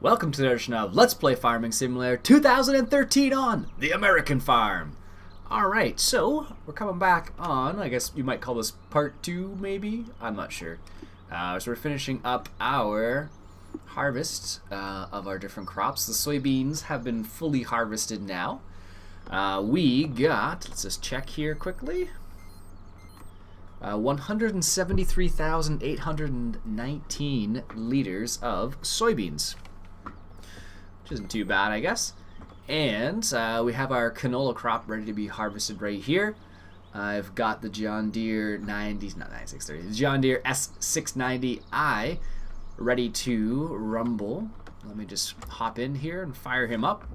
Welcome to the edition of Let's Play Farming Simulator 2013 on The American Farm. Alright, so we're coming back on, I guess you might call this part 2 maybe? I'm not sure. So we're finishing up our harvest of our different crops. The soybeans have been fully harvested now. We got, let's just check here quickly, 173,819 liters of soybeans, which isn't too bad, I guess. And we have our canola crop ready to be harvested right here. I've got the John Deere 9630, the John Deere S690i ready to rumble. Let me just hop in here and fire him up.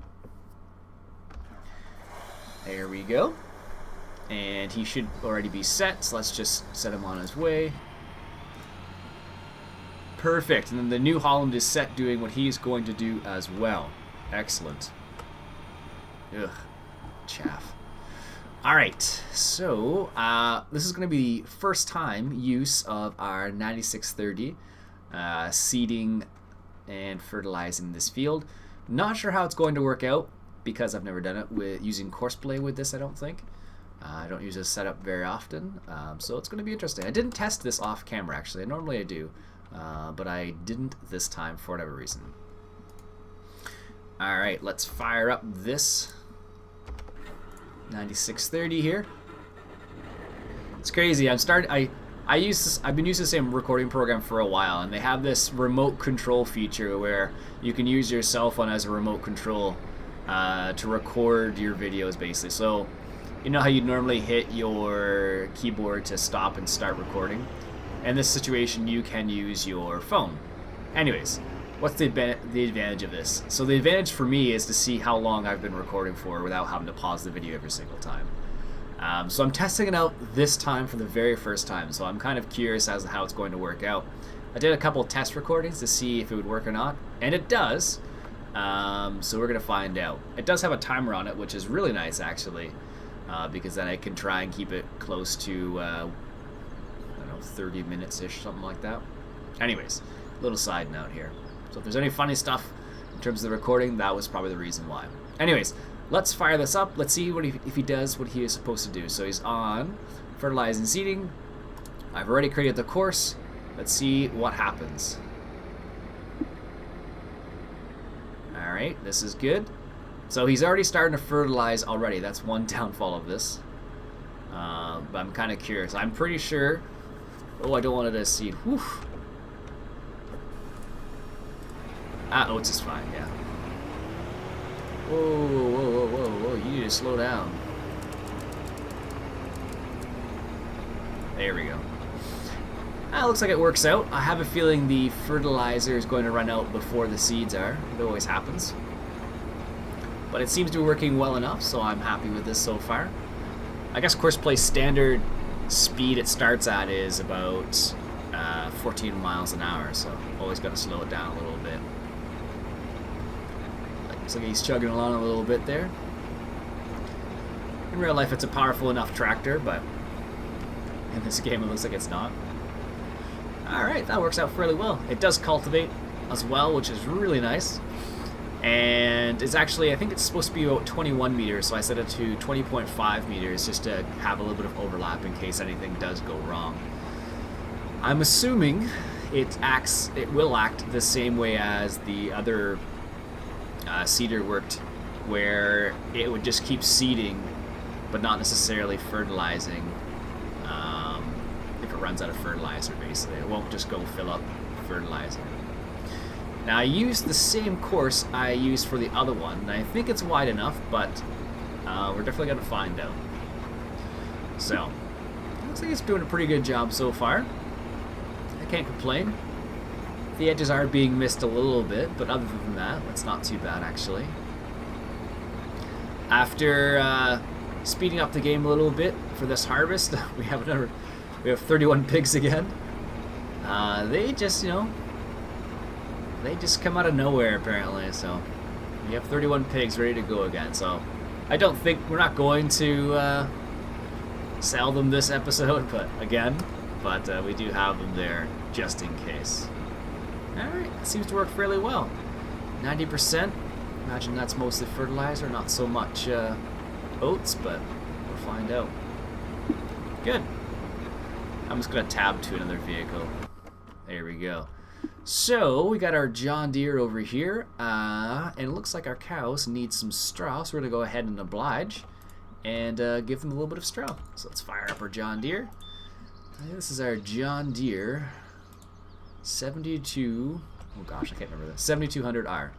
There we go. And he should already be set, so let's just set him on his way. Perfect, and then the New Holland is set doing what he's going to do as well. Excellent. Ugh, chaff. Alright, so this is going to be the first time use of our 9630 seeding and fertilizing this field. Not sure how it's going to work out because I've never done it with using Courseplay with this, I don't think. I don't use this setup very often, so it's going to be interesting. I didn't test this off camera actually. Normally I do, but I didn't this time for whatever reason. Alright, let's fire up this 9630 here. It's crazy. I've been using the same recording program for a while, and they have this remote control feature where you can use your cell phone as a remote control to record your videos basically. So you know how you normally hit your keyboard to stop and start recording? In this situation, you can use your phone. Anyways, what's the advantage of this? So the advantage for me is to see how long I've been recording for without having to pause the video every single time. So I'm testing it out this time for the very first time, so I'm kind of curious as to how it's going to work out. I did a couple test recordings to see if it would work or not, and it does. So we're going to find out. It does have a timer on it, which is really nice actually. Because then I can try and keep it close to, I don't know, 30 minutes-ish, something like that. Anyways, little side note here. So if there's any funny stuff in terms of the recording, that was probably the reason why. Anyways, let's fire this up. Let's see if he does what he is supposed to do. So he's on fertilizing seeding. I've already created the course. Let's see what happens. Alright, this is good. So he's already starting to fertilize already. That's one downfall of this. But I'm kind of curious. I'm pretty sure... Oh, I don't want it to seed. Whew. Oats is fine, yeah. Whoa, whoa, whoa, whoa, whoa. You need to slow down. There we go. Looks like it works out. I have a feeling the fertilizer is going to run out before the seeds are. It always happens. But it seems to be working well enough, so I'm happy with this so far. I guess Courseplay standard speed it starts at is about 14 miles an hour, so always got to slow it down a little bit. Looks like he's chugging along a little bit there. In real life it's a powerful enough tractor, but in this game it looks like it's not. Alright, that works out fairly well. It does cultivate as well, which is really nice. And it's actually, I think it's supposed to be about 21 meters, so I set it to 20.5 meters just to have a little bit of overlap in case anything does go wrong. I'm assuming it will act the same way as the other seeder worked, where it would just keep seeding but not necessarily fertilizing if it runs out of fertilizer. Basically it won't just go fill up fertilizer. Now I used the same course I used for the other one, and I think it's wide enough, but we're definitely going to find out. So, looks like it's doing a pretty good job so far. I can't complain. The edges are being missed a little bit, but other than that, it's not too bad actually. After speeding up the game a little bit for this harvest, we have 31 pigs again. They just, they just come out of nowhere apparently, so we have 31 pigs ready to go again. So I don't think we're not going to sell them this episode, but we do have them there just in case. Alright, seems to work fairly well. 90%. Imagine that's mostly fertilizer, not so much oats, but we'll find out. Good. I'm just going to tab to another vehicle. There we go. So we got our John Deere over here, and it looks like our cows need some straw, so we're going to go ahead and oblige and give them a little bit of straw. So let's fire up our John Deere. This is our John Deere 72, oh gosh, I can't remember this, 7200R.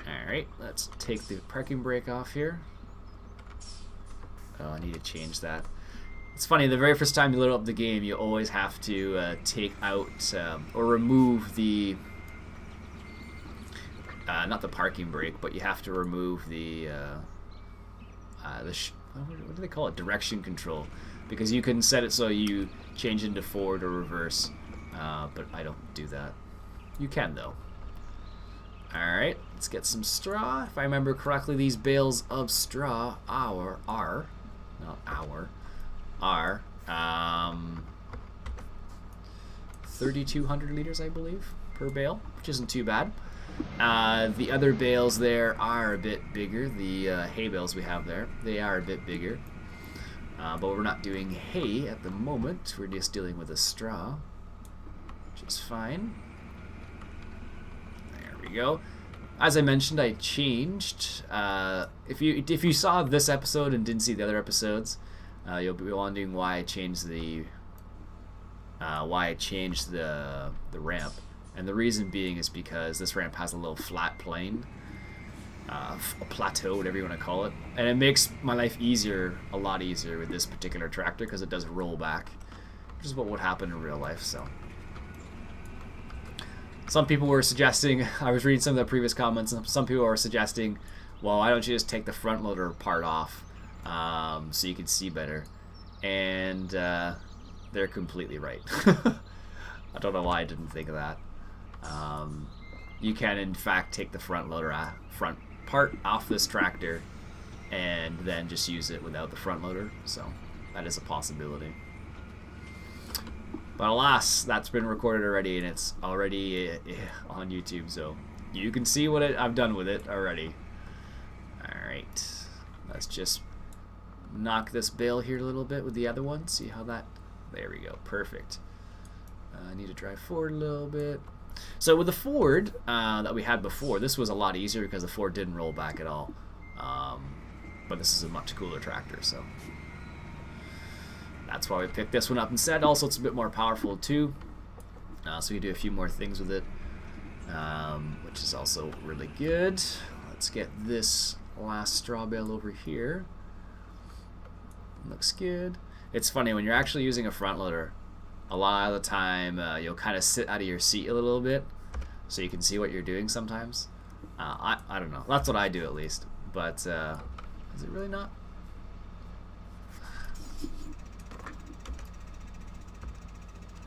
Alright, let's take the parking brake off here. Oh, I need to change that. It's funny, the very first time you load up the game, you always have to take out or remove the, not the parking brake, but you have to remove the what do they call it? Direction control. Because you can set it so you change into forward or reverse, but I don't do that. You can though. Alright, let's get some straw. If I remember correctly, these bales of straw are 3,200 liters, I believe, per bale, which isn't too bad. The other bales there are a bit bigger. The hay bales we have there, they are a bit bigger. But we're not doing hay at the moment. We're just dealing with a straw, which is fine. There we go. As I mentioned, I changed. If you saw this episode and didn't see the other episodes, you'll be wondering why I changed the ramp. And the reason being is because this ramp has a little flat plane. A plateau, whatever you want to call it, and it makes my life easier, a lot easier with this particular tractor because it does roll back, which is what would happen in real life. So some people were suggesting, I was reading some of the previous comments, and some people were suggesting, well, why don't you just take the front loader part off so you can see better? And they're completely right. I don't know why I didn't think of that. You can in fact take the front loader front part off this tractor and then just use it without the front loader, so that is a possibility. But alas, that's been recorded already and it's already on YouTube, so you can see what I've done with it already. Alright, let's just knock this bale here a little bit with the other one, see how that, there we go, perfect. I need to drive forward a little bit. So with the Ford that we had before, this was a lot easier because the Ford didn't roll back at all. But this is a much cooler tractor, so that's why we picked this one up instead. Also, it's a bit more powerful too, so we do a few more things with it, which is also really good. Let's get this last straw bale over here. Looks good. It's funny, when you're actually using a front loader, a lot of the time you'll kind of sit out of your seat a little bit so you can see what you're doing sometimes. I don't know. That's what I do at least. But is it really not?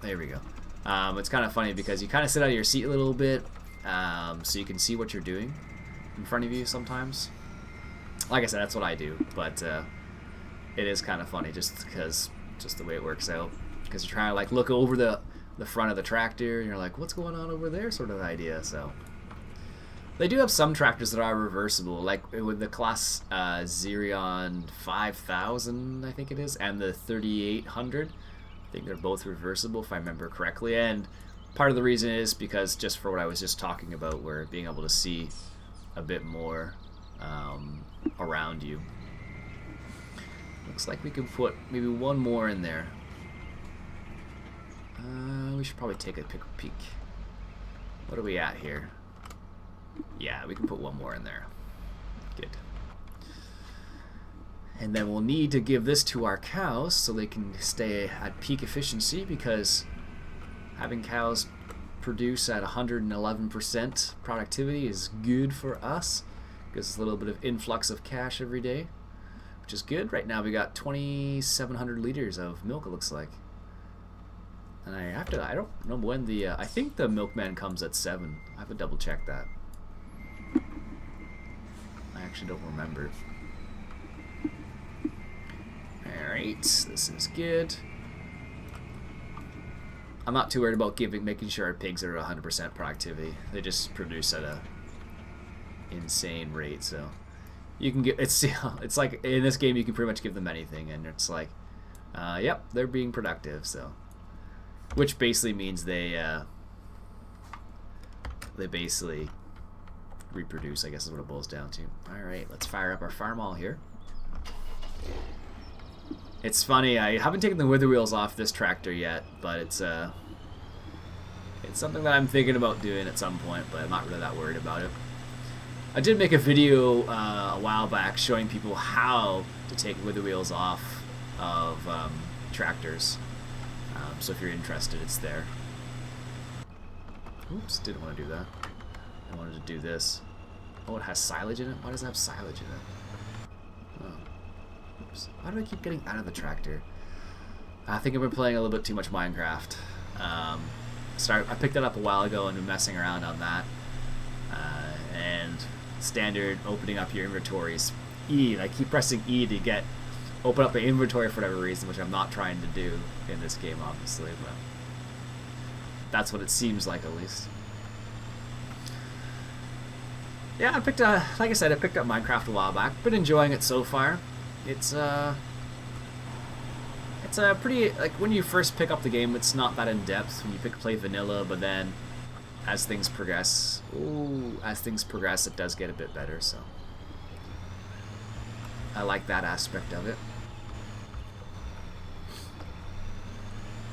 There we go. It's kind of funny because you kind of sit out of your seat a little bit so you can see what you're doing in front of you sometimes. Like I said, that's what I do. But it is kind of funny just because the way it works out. Because you're trying to like look over the front of the tractor and you're like, what's going on over there, sort of idea. So they do have some tractors that are reversible, like with the class Xerion 5000, I think it is, and the 3800. I think they're both reversible if I remember correctly, and part of the reason is because just for what I was just talking about, where being able to see a bit more around you. Looks like we can put maybe one more in there. We should probably take a peek. What are we at here? Yeah, we can put one more in there. Good. And then we'll need to give this to our cows so they can stay at peak efficiency, because having cows produce at 111% productivity is good for us. Gives us a little bit of influx of cash every day, which is good. Right now we got 2,700 liters of milk, it looks like. And I don't know when the, I think the milkman comes at 7. I have to double check that. I actually don't remember. Alright, this is good. I'm not too worried about making sure our pigs are at 100% productivity. They just produce at a insane rate, so you can get it's like in this game you can pretty much give them anything, and it's like, yep, they're being productive. So, which basically means they basically reproduce, I guess is what it boils down to. All right, let's fire up our farm all here. It's funny, I haven't taken the wither wheels off this tractor yet, but it's something that I'm thinking about doing at some point, but I'm not really that worried about it. I did make a video a while back showing people how to take wither wheels off of tractors. So if you're interested, it's there. Oops, didn't want to do that. I wanted to do this. Oh, it has silage in it? Why does it have silage in it? Oh. Oops. Why do I keep getting out of the tractor? I think I've been playing a little bit too much Minecraft. I picked it up a while ago and been messing around on that. And standard opening up your inventories. E. I keep pressing E to open up the inventory for whatever reason, which I'm not trying to do in this game, obviously, but that's what it seems like, at least. Yeah, like I said, I picked up Minecraft a while back. Been enjoying it so far. It's a pretty, like, when you first pick up the game, it's not that in depth when you play vanilla, but then as things progress, it does get a bit better. So I like that aspect of it.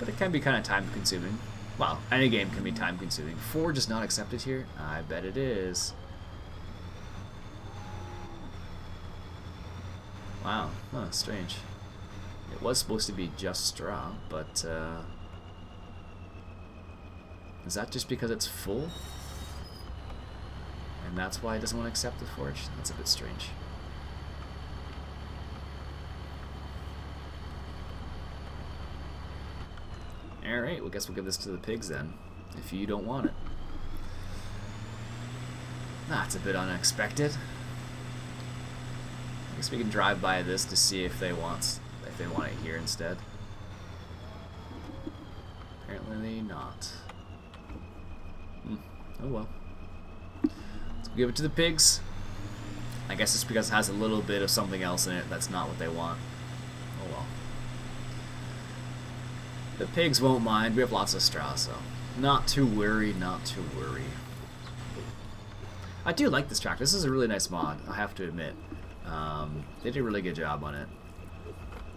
But it can be kind of time consuming. Well, any game can be time consuming. Forge is not accepted here? I bet it is. Wow, huh, strange. It was supposed to be just straw, but is that just because it's full? And that's why it doesn't want to accept the forge? That's a bit strange. Alright, well, guess we'll give this to the pigs then, if you don't want it. That's a bit unexpected. I guess we can drive by this to see if they want it here instead. Apparently not. Oh well. Let's give it to the pigs. I guess it's because it has a little bit of something else in it that's not what they want. Oh well. The pigs won't mind. We have lots of straw, so not to worry, not to worry. I do like this tractor. This is a really nice mod, I have to admit. They did a really good job on it.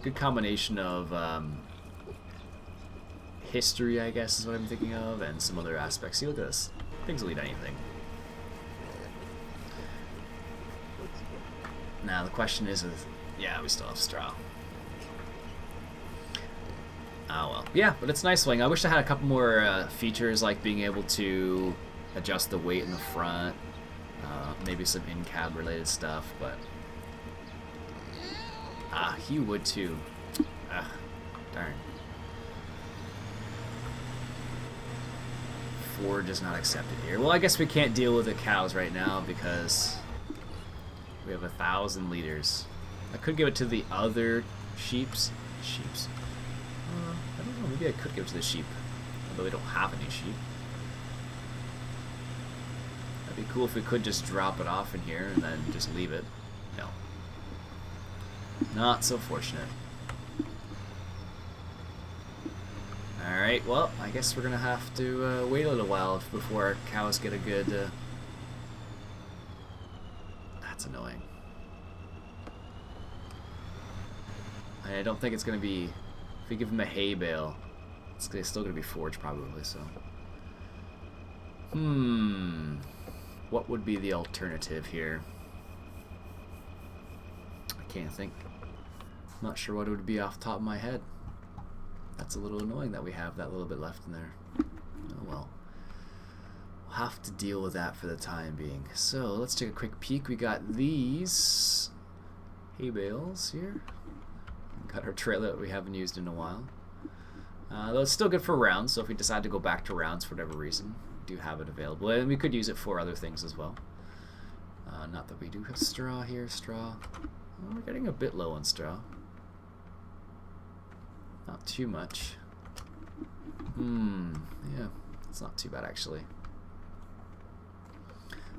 Good combination of history, I guess, is what I'm thinking of, and some other aspects. See, look at this. Pigs will eat anything. Now the question is, yeah, we still have straw. Oh well. Yeah, but it's nice swing. I wish I had a couple more features, like being able to adjust the weight in the front, maybe some in-cab related stuff, but he would too. Darn. Forge is not accepted here. Well, I guess we can't deal with the cows right now because we have 1,000 liters. I could give it to the other sheeps. I don't know, maybe I could give it to the sheep, although we don't have any sheep. That'd be cool if we could just drop it off in here and then just leave it. No. Not so fortunate. Alright, well, I guess we're gonna have to wait a little while before our cows get a good... That's annoying. I don't think it's gonna be... If we give them a hay bale, it's still gonna be forged probably, so... What would be the alternative here? I can't think. I'm not sure what it would be off the top of my head. That's a little annoying that we have that little bit left in there. Oh well. We'll have to deal with that for the time being. So let's take a quick peek. We got these hay bales here. Got our trailer that we haven't used in a while. Though it's still good for rounds, so if we decide to go back to rounds for whatever reason, we do have it available. And we could use it for other things as well. Not that we do have straw here. Straw. Well, we're getting a bit low on straw. Not too much. Yeah, it's not too bad actually.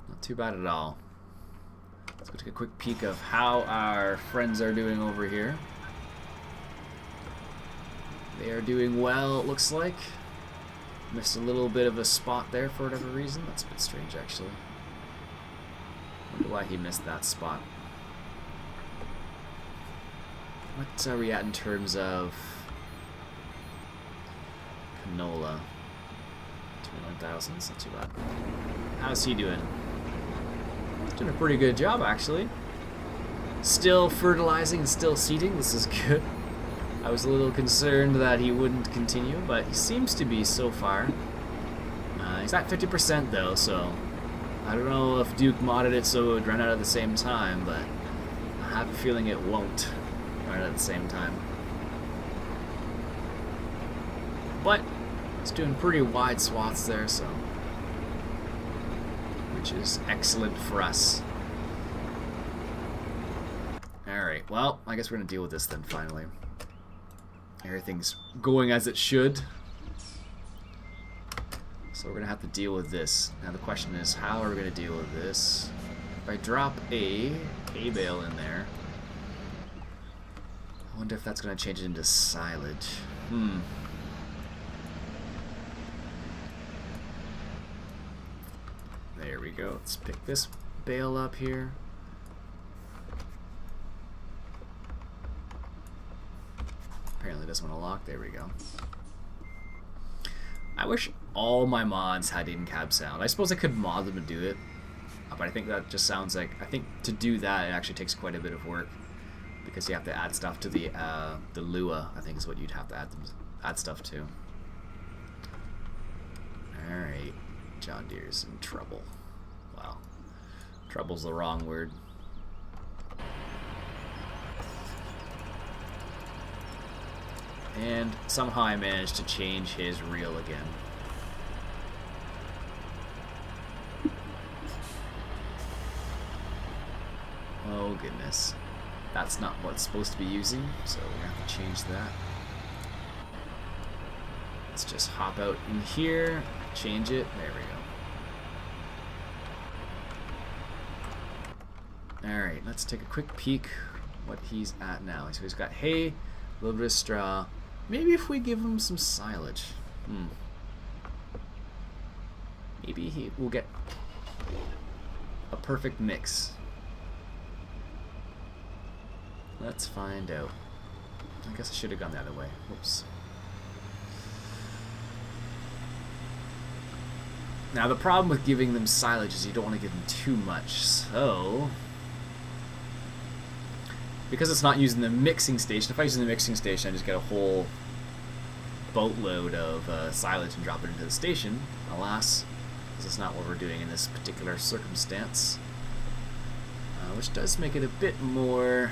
Not too bad at all. Let's go take a quick peek of how our friends are doing over here. They are doing well, it looks like. Missed a little bit of a spot there for whatever reason. That's a bit strange, actually. Wonder why he missed that spot. What are we at in terms of canola? 21,000, that's not too bad. How's he doing? He's doing a pretty good job, actually. Still fertilizing and still seeding. This is good. I was a little concerned that he wouldn't continue, but he seems to be so far. He's at 50% though, so I don't know if Duke modded it so it would run out at the same time, but I have a feeling it won't run at the same time. But it's doing pretty wide swaths there, so which is excellent for us. Alright, well, I guess we're gonna deal with this then finally. Everything's going as it should. So we're going to have to deal with this. Now the question is, how are we going to deal with this? If I drop a hay bale in there, I wonder if that's going to change it into silage. There we go. Let's pick this bale up here. Apparently it doesn't want to lock. There we go. I wish all my mods had in-cab sound. I suppose I could mod them to do it, but I think that just sounds like... I think to do that it actually takes quite a bit of work, because you have to add stuff to the Lua, I think is what you'd have to add stuff to. Alright, John Deere's in trouble. Wow. Trouble's the wrong word. And somehow I managed to change his reel again. Oh goodness. That's not what it's supposed to be using, so we're gonna have to change that. Let's just hop out in here, change it, there we go. Alright, let's take a quick peek what he's at now. So he's got hay, a little bit of straw. Maybe if we give him some silage. Maybe he will get a perfect mix. Let's find out. I guess I should have gone the other way. Whoops. Now the problem with giving them silage is you don't want to give them too much. So, because it's not using the mixing station, if I use the mixing station I just get a whole boatload of silage and drop it into the station. Alas, this is not what we're doing in this particular circumstance, which does make it a bit more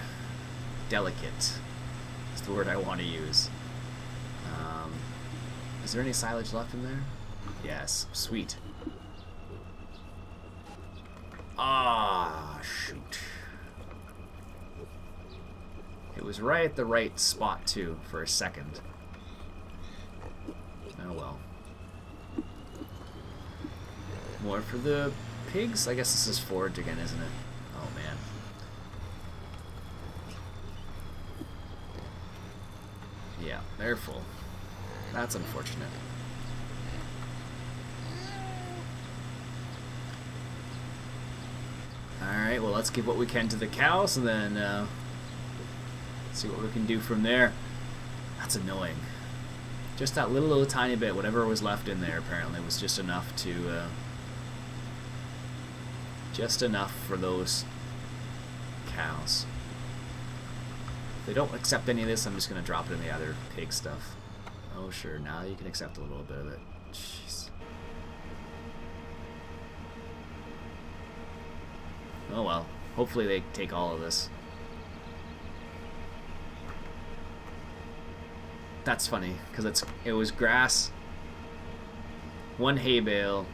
delicate. That's the word I want to use. Is there any silage left in there? Yes, sweet. Ah, shoot. It was right at the right spot too for a second. Oh well. More for the pigs? I guess this is forage again, isn't it? Oh man. Yeah, they're full. That's unfortunate. Alright, well let's give what we can to the cows and then see what we can do from there. That's annoying. Just that little tiny bit, whatever was left in there apparently was just enough to just enough for those cows. If they don't accept any of this, I'm just gonna drop it in the other pig stuff. Oh sure, now you can accept a little bit of it. Jeez. Oh well, hopefully they take all of this. That's funny, because it was grass, one hay bale,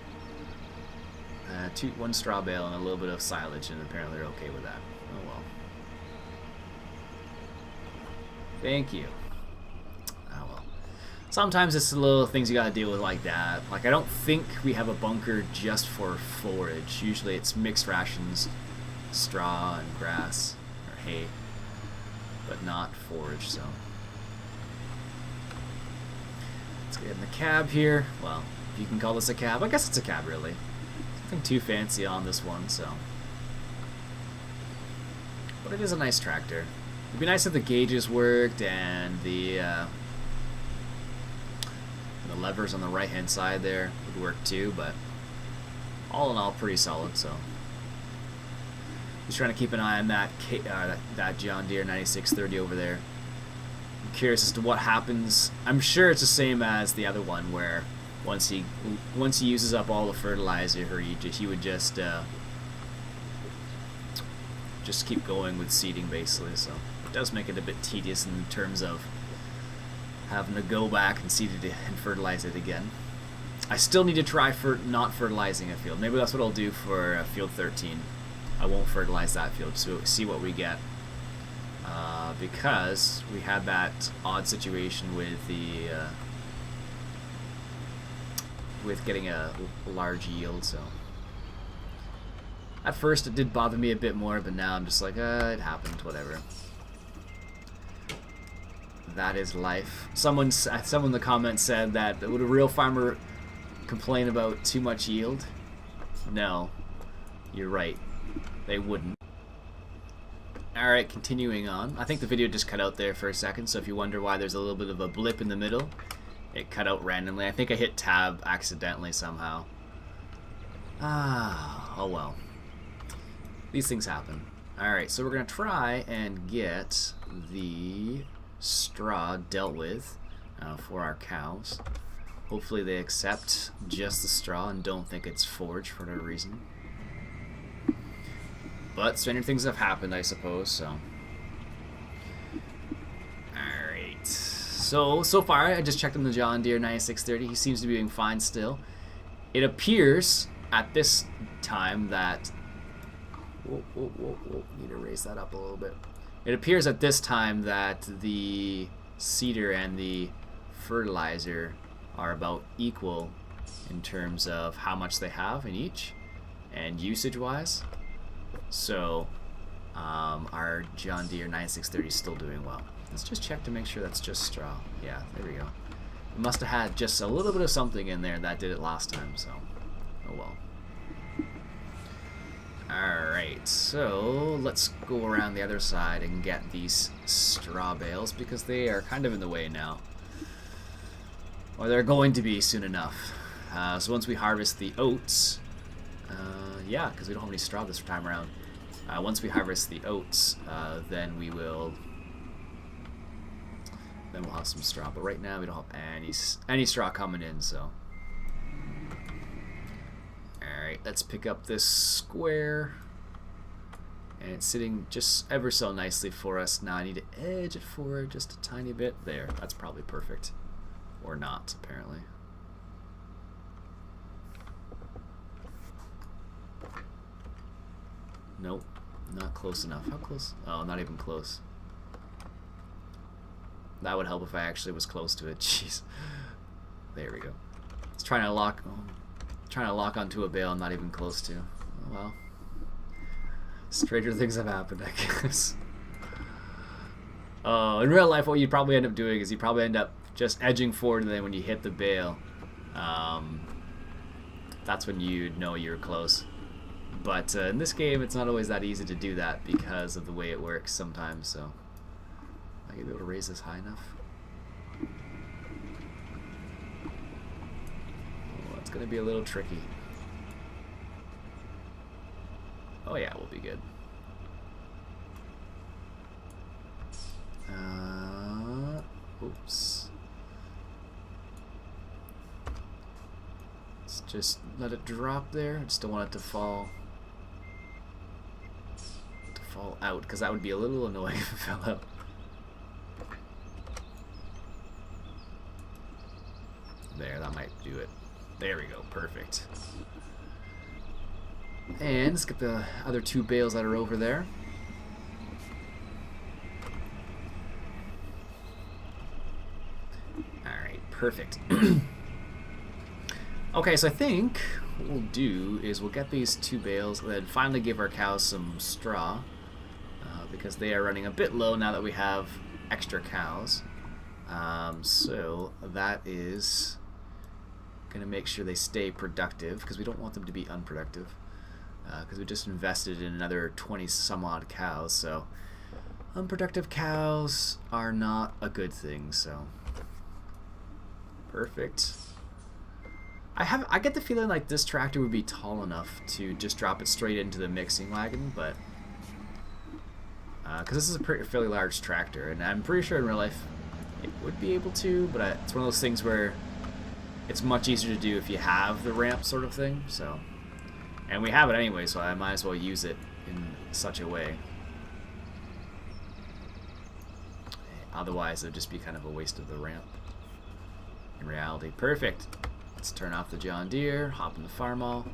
one straw bale, and a little bit of silage, and apparently they're okay with that. Oh well. Thank you. Oh well. sometimes it's the little things you gotta deal with like that. Like, I don't think we have a bunker just for forage. Usually it's mixed rations, straw and grass, or hay, but not forage, so. Let's get in the cab here. Well, if you can call this a cab. I guess it's a cab, really. Nothing too fancy on this one, so. But it is a nice tractor. It'd be nice if the gauges worked and the levers on the right-hand side there would work too, but all in all, pretty solid, so. Just trying to keep an eye on that John Deere 9630 over there. I'm curious as to what happens. I'm sure it's the same as the other one, where once he uses up all the fertilizer, he would just keep going with seeding, basically. So it does make it a bit tedious in terms of having to go back and seed it and fertilize it again. I still need to try not fertilizing a field. Maybe that's what I'll do for field 13. I won't fertilize that field, so see what we get. Because we had that odd situation with the with getting a large yield. So at first it did bother me a bit more, but now I'm just like, it happened, whatever. That is life. Someone in the comments said that, would a real farmer complain about too much yield? No, you're right. They wouldn't. Alright, continuing on. I think the video just cut out there for a second, so if you wonder why there's a little bit of a blip in the middle, it cut out randomly. I think I hit tab accidentally somehow. Oh well. These things happen. Alright, so we're going to try and get the straw dealt with for our cows. Hopefully they accept just the straw and don't think it's forage for no reason. But stranger things have happened, I suppose, so. Alright. So far, I just checked on the John Deere 9630. He seems to be doing fine still. It appears at this time that... Whoa. Need to raise that up a little bit. It appears at this time that the seeder and the fertilizer are about equal in terms of how much they have in each and usage-wise. So our John Deere 9630 is still doing well. Let's just check to make sure that's just straw. Yeah, there we go. It must have had just a little bit of something in there that did it last time, so oh well. Alright, so let's go around the other side and get these straw bales because they are kind of in the way now. Or they're going to be soon enough. So once we harvest the oats, yeah, because we don't have any straw this time around. Once we harvest the oats, then we'll have some straw. But right now we don't have any straw coming in, so. Alright, let's pick up this square. And it's sitting just ever so nicely for us. Now I need to edge it forward just a tiny bit. There, that's probably perfect. Or not, apparently. Nope, not close enough. How close? Oh, not even close. That would help if I actually was close to it. Jeez. There we go. It's trying to lock onto a bale I'm not even close to. Oh, well. Stranger things have happened, I guess. Oh, in real life, what you'd probably end up doing is you probably end up just edging forward, and then when you hit the bale, that's when you'd know you're close. But in this game, it's not always that easy to do that because of the way it works sometimes, so. Am I going to be able to raise this high enough? Oh, it's going to be a little tricky. Oh yeah, we'll be good. Oops. Let's just let it drop there. I just don't want it to fall out, because that would be a little annoying if it fell out. There, that might do it. There we go, perfect. And let's get the other two bales that are over there. Alright, Perfect. Okay, so I think what we'll do is we'll get these 2 bales and then finally give our cows some straw because they are running a bit low now that we have extra cows. So that is going to make sure they stay productive because we don't want them to be unproductive because we just invested in another 20 some odd cows. So unproductive cows are not a good thing. So perfect. I get the feeling like this tractor would be tall enough to just drop it straight into the mixing wagon, but because this is a fairly large tractor, and I'm pretty sure in real life it would be able to, but it's one of those things where it's much easier to do if you have the ramp sort of thing. So, and we have it anyway, so I might as well use it in such a way. Otherwise, it would just be kind of a waste of the ramp. In reality, perfect. Let's turn off the John Deere, hop in the Farmall.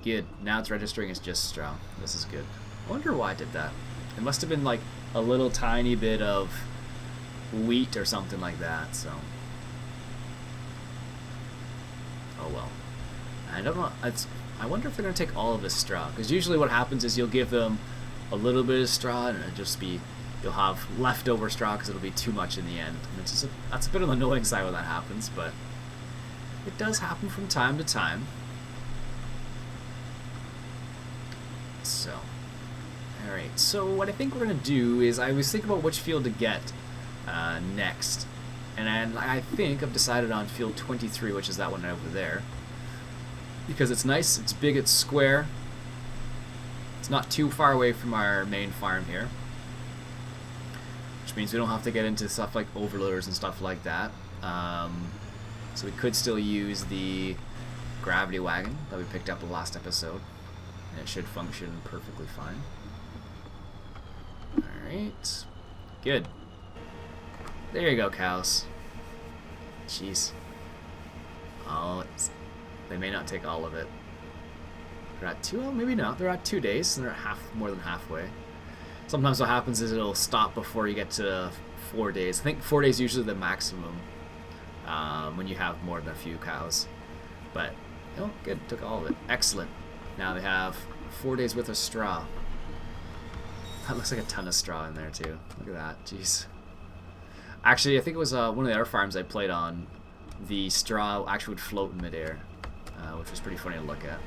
Good. Now it's registering as just straw. This is good. I wonder why I did that. It must have been like a little tiny bit of wheat or something like that, so. Oh well. I don't know. I wonder if they're going to take all of this straw, because usually what happens is you'll give them a little bit of straw and it'll just be, you'll have leftover straw because it'll be too much in the end. And it's just that's a bit on the annoying side when that happens, but it does happen from time to time. So, alright, so what I think we're going to do is I was thinking about which field to get next. And I think I've decided on field 23, which is that one over there. Because it's nice, it's big, it's square. It's not too far away from our main farm here. Which means we don't have to get into stuff like overloaders and stuff like that. So we could still use the gravity wagon that we picked up the last episode. And it should function perfectly fine. Alright. Good. There you go, cows. Jeez. Oh, they may not take all of it. They're at 2? Oh, maybe not. They're at 2 days, and they're at more than halfway. Sometimes what happens is it'll stop before you get to 4 days. I think 4 days is usually the maximum when you have more than a few cows. But, oh, good. Took all of it. Excellent. Now they have 4 days worth of straw. That looks like a ton of straw in there, too. Look at that. Jeez. Actually, I think it was one of the other farms I played on. The straw actually would float in midair, which was pretty funny to look at.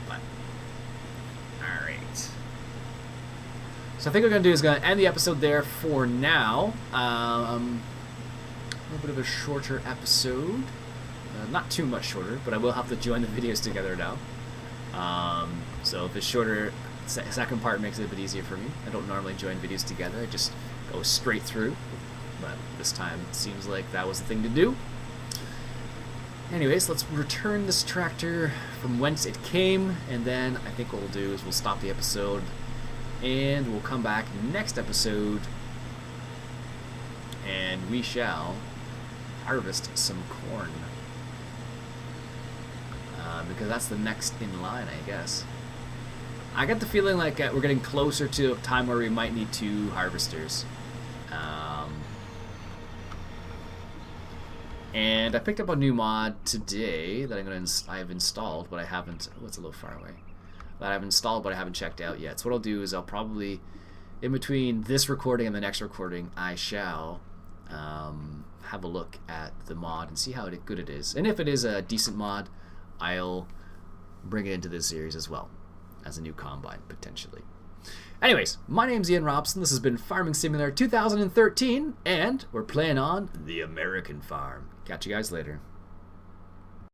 But, alright. So I think what we're going to do is going to end the episode there for now. A little bit of a shorter episode. Not too much shorter, but I will have to join the videos together now. So if it's shorter, second part makes it a bit easier for me. I don't normally join videos together, I just go straight through. But this time it seems like that was the thing to do. Anyways, let's return this tractor from whence it came, and then I think what we'll do is we'll stop the episode, and we'll come back next episode, and we shall harvest some corn. Because that's the next in line, I guess. I get the feeling like we're getting closer to a time where we might need 2 harvesters. And I picked up a new mod today that I've installed, but I haven't. Oh, it's a little far away. That I've installed, but I haven't checked out yet. So what I'll do is I'll probably, in between this recording and the next recording, I shall have a look at the mod and see how good it is. And if it is a decent mod, I'll bring it into this series as well as a new combine, potentially. Anyways, my name's Ian Robson. This has been Farming Simulator 2013, and we're playing on the American farm. Catch you guys later.